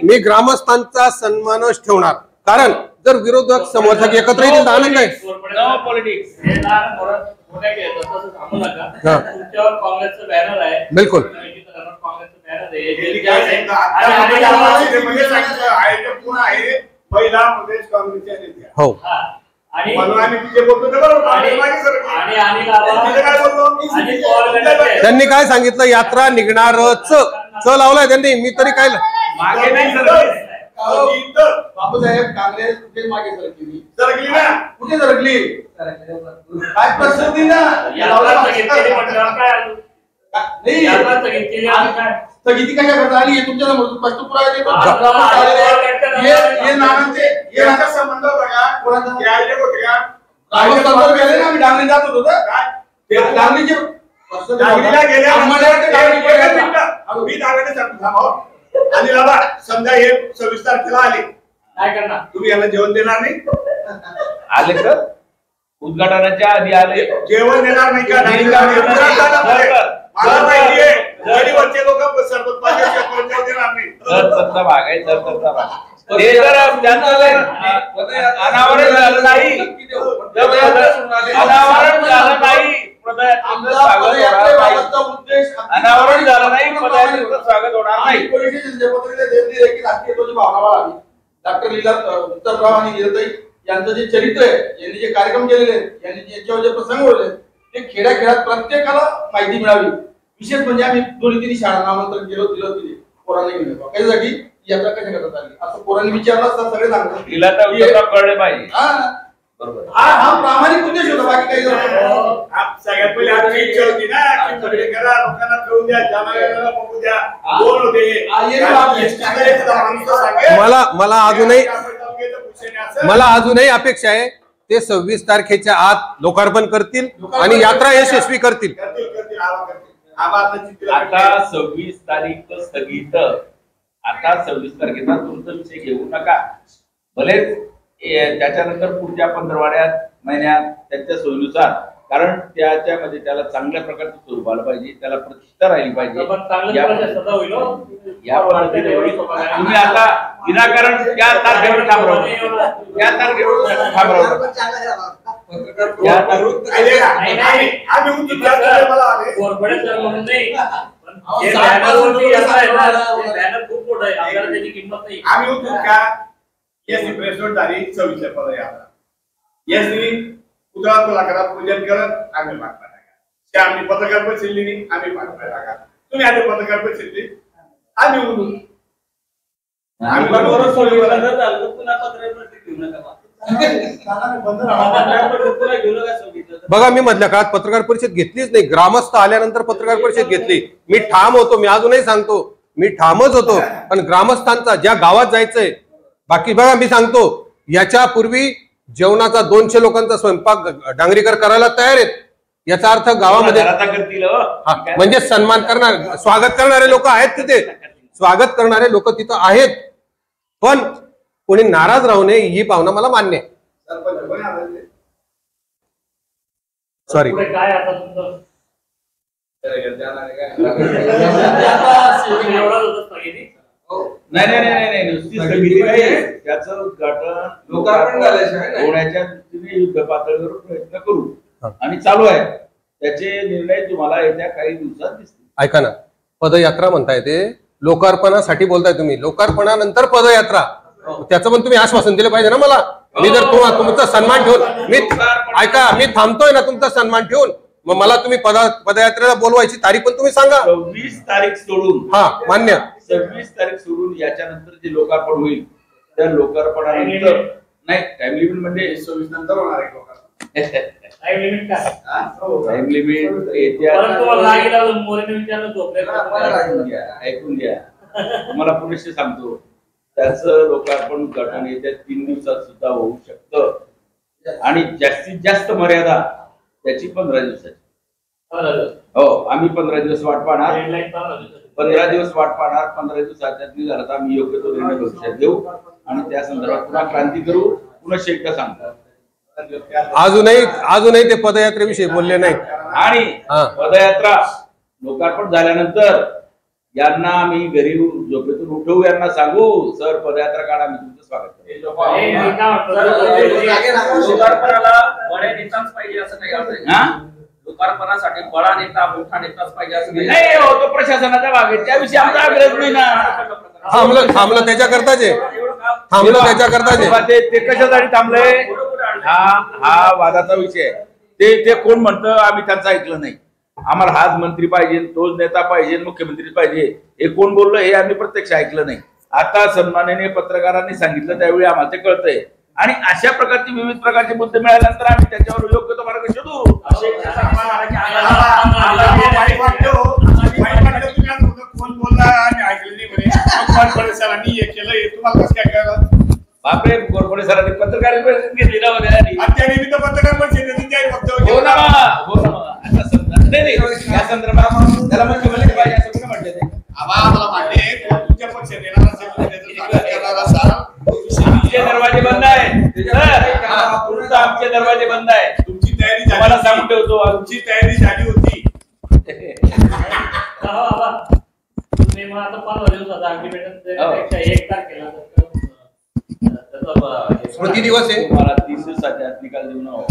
मी ग्रामस्थांचा सन्मानच ठेवणार, कारण जर विरोधक समर्थक एकत्र येतील तर आनंद आहे. काँग्रेसचं बॅनर आहे. बिलकुल. महिला प्रदेश काँग्रेसच्या नेत्या. हो. त्यांनी काय सांगितलं? यात्रा निघणारच. च लावलाय त्यांनी. मी तरी काय मागे नाही बापूसाहेब, काँग्रेस कुठे मागे सरकली ना? कुठे सरकली? काय परिस्थिती ना? स्थगिती कशा करता आली? तुमच्या समोर स्पष्ट पुरावा देतो. संबंध होता का? कोणाचा होते का? आम्ही डांगरी जात होतो. डांगरीला गेल्या मी डांगरीने सांगतो. आणि बाबा समजा हे 26 तारखेला आले, काय करणार? तुम्ही याला जेवण देणार नाही? आले तर उद्घाटनाच्या आधी आले, जेवण देणार नाही का? मला माहितीये गडीवरचे लोक सरबत पाहिजे देणार नाही. ते जर अनावरण झालं नाही, अनावरण झालं नाही अनावरण झालं नाही पदयात्रेचं स्वागत होणार नाही. डॉक्टर लीलाराव आणि लीलाताई यांचं जे चरित्र आहे, यांनी जे कार्यक्रम केलेले आहेत, यांनी ज्याच्यावर जे प्रसंग होते ते खेड्याखेड्यात प्रत्येकाला माहिती मिळावी. विशेष म्हणजे आम्ही 2-3 शाळांना आमंत्रण दिलं पोरांना घेऊन येतो. त्याच्यासाठी यात्रा कशा करतात आली असं पोरांनी विचारलं असता सगळे सांगतात. कळले पाहिजे. बरोबर. हा प्रामाणिक उद्देश होता, बाकी काही सगळ्यात पहिले आमची इच्छा होती ना की सगळे करा, लोकांना कळून द्या, जमायला बघू द्या. कोण होते मला अजूनही अपेक्षा आहे ते 26 तारखेच्या आत लोकार्पण करतील आणि यात्रा यशस्वी करतील. आता 26 तारीख स्थगित. आता 26 तारखेचा तुमचा विषय घेऊ नका. भले त्याच्यानंतर पुढच्या 15 महिन्यात त्यांच्या सोयीनुसार, कारण त्याच्यामध्ये त्याला चांगल्या प्रकारचं स्वरूप आलं पाहिजे, त्याला प्रतिष्ठा राहिली पाहिजे. या पद्धतीने तुम्ही आता विनाकारण त्या तारखेवर थांबवलं. झाली 26 पदयात्रा. याची पुतळा तुला करा, पूजन करत आम्ही पाठवा टाका. आम्ही पत्रकार परिषदेली नाही, आम्ही पाठवा टाका. तुम्ही आधी पत्रकार परिषदेली, आम्ही उडून बघा, मी मधल्या काळात पत्रकार परिषद घेतलीच नाही. ग्रामस्थ आल्यानंतर पत्रकार परिषद घेतली. मी ठाम होतो, मी अजूनही सांगतो, मी ठामच होतो. पण ग्रामस्थांचा ज्या गावात जायचंय, बाकी बघा मी सांगतो, याच्या पूर्वी जेवणाचा 200 लोकांचा स्वयंपाक डांगरीकर करायला तयार आहेत. याचा अर्थ गावामध्ये म्हणजे सन्मान करणार, स्वागत करणारे लोक आहेत तिथे, स्वागत करणारे लोक तिथं आहेत. पण कोणी नाराज राहू नये ही भावना मला मान्य आहे. सॉरी. काय आता तुमचं नाही नुसती स्थगिती नाही, त्याचं उद्घाटन लोकार्पण होण्याच्या दृष्टीने युद्ध पातळीवर प्रयत्न करू आणि चालू आहे. त्याचे निर्णय तुम्हाला येत्या काही दिवसात दिसतील. ऐका ना, पदयात्रा म्हणताय ते लोकार्पणासाठी बोलताय तुम्ही. लोकार्पणानंतर पदयात्रा, त्याचं पण तुम्ही आश्वासन दिलं पाहिजे ना मला. मी जर तुमचा सन्मान ठेवून, मी ऐका, मी थांबतोय ना तुमचा सन्मान ठेवून. मग मला तुम्ही पदयात्रेला बोलवायची तारीख पण तुम्ही सांगा. 26 तारीख सोडून, हा मान्य, 26 तारीख सोडून याच्यानंतर जे लोकार्पण होईल त्या लोकार्पणानंतर नाही, टाइम लिमिट म्हणजे 26 नंतर होणार आहे लोकार्पण. टाइम लिमिट काय? टाइम लिमिट येत्या, ऐकून घ्या, तुम्हाला पुरेसे सांगतो, त्याचं लोकार्पण उद्घाटन येत्या 3 दिवसात सुद्धा होऊ शकतं आणि जास्तीत जास्त मर्यादा त्याची 15 दिवसाची. हो, आम्ही 15 दिवस वाट पाहणार, 15 दिवस वाट पाहणार. 15 दिवसाच्या झाला तर आम्ही योग्य तो निर्णय भविष्यात घेऊ आणि त्या संदर्भात पुन्हा क्रांती करू, पुन्हा शेका सांगतो. अजूनही ते पदयात्रेविषयी बोलले नाही. आणि पदयात्रा लोकार्पण झाल्यानंतर यांना आम्ही घरी झोपेतून उठवू, यांना सांगू, सर पदयात्रा काढा, मी तुमचं स्वागत करेन. लोकार्पणाला बळे नेताच पाहिजे असं काही अर्थ नाही. लोकार्पणासाठी बळा नेता, मोठा नेताच पाहिजे असं नाही. हो, तो प्रशासनाच्या भाग आहे, त्याविषयी आमचा आग्रह नाही ना. थांबलं त्याच्याकरताच ते कशासाठी थांबलंय, हा वादाचा विषय. ते कोण म्हणतं आम्ही त्यांचं ऐकलं नाही, आम्हाला हाच मंत्री पाहिजे, तोच नेता पाहिजे, मुख्यमंत्री पाहिजे, हे कोण बोललं हे आम्ही प्रत्यक्ष ऐकलं नाही. आता सन्माननीय पत्रकारांनी सांगितलं त्यावेळी आम्हाला ते कळतंय आणि अशा प्रकारचे विविध प्रकारचे मुद्दे मिळाल्यानंतर आम्ही त्याच्यावर योग्य तो मार्ग शोधू. कोण बोलला आणि ऐकलं नाही म्हणे सरांनी हे केलं, हे तुम्हाला कसं काय कळलं? बापरे, गोरपडे सरांनी पत्रकार परिषद घेतली ना वगैरे, त्या निमित्त पत्रकार परिषदेची वक्तव्य हो ना. आता समजा नाही या संदर्भात त्याला मुख्यमंत्री पाहिजे असं कुठं म्हटलं ते? आम्हाला मान्य आहे, तुमच्या पक्षात येणार असेल तुमचे दरवाजे बंद आहे सर, आमचे दरवाजे बंद आहे. तुमची तयारी झाली, मला सांगून ठेवतो, तुमची तयारी झाली होती. तुम्ही मग आता 15 दिवसाचा अग्रीमेंट 1 तारखेला स्मृती दिवस आहे, तुम्हाला 30 दिवसाच्या निकाल देऊ नका.